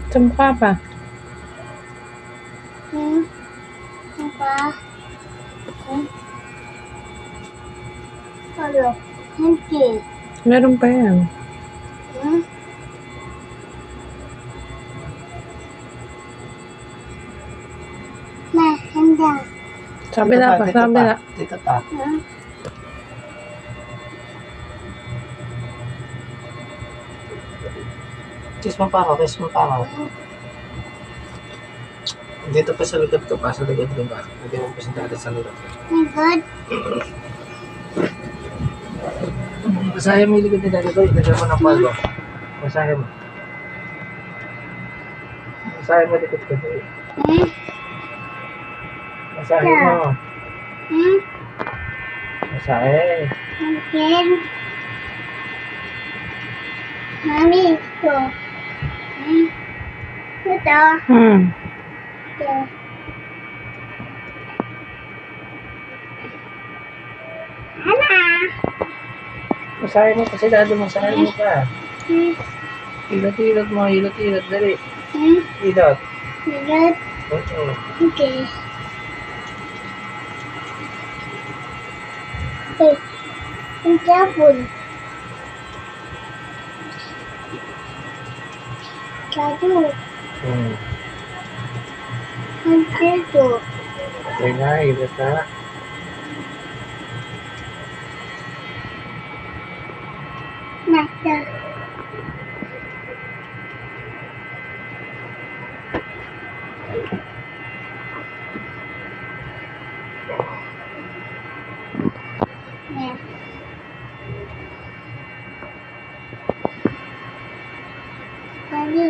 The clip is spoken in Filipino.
Sa mukha pa. Mukha. Ano? Hindi. Meron pa yan. Hindi. Sa kabila pa, sa kabila. Dito pa. Kiss mo pa ako, kiss mo pa ako. Dito pa sa likod ko pa, sa likod ko pa. Hindi mo pa sintada sa likod ko. Good. Basahin mo yung likod ni Daddy ko, ilagay mo ng palo. Basahin mo. Basahin mo likod ko. Basahin mo. Basahin. Again. Mami, ito. Ito. Ito. Hala. Basahin mo kasi Daddy mo, basahin mo pa. Hilot-hilot mo, hilot-hilot, dali. Hilot. Good. Oo. Okay. Hey, be careful. Kadu, dito. Okay nga, hilot na. Nasa. Kadu.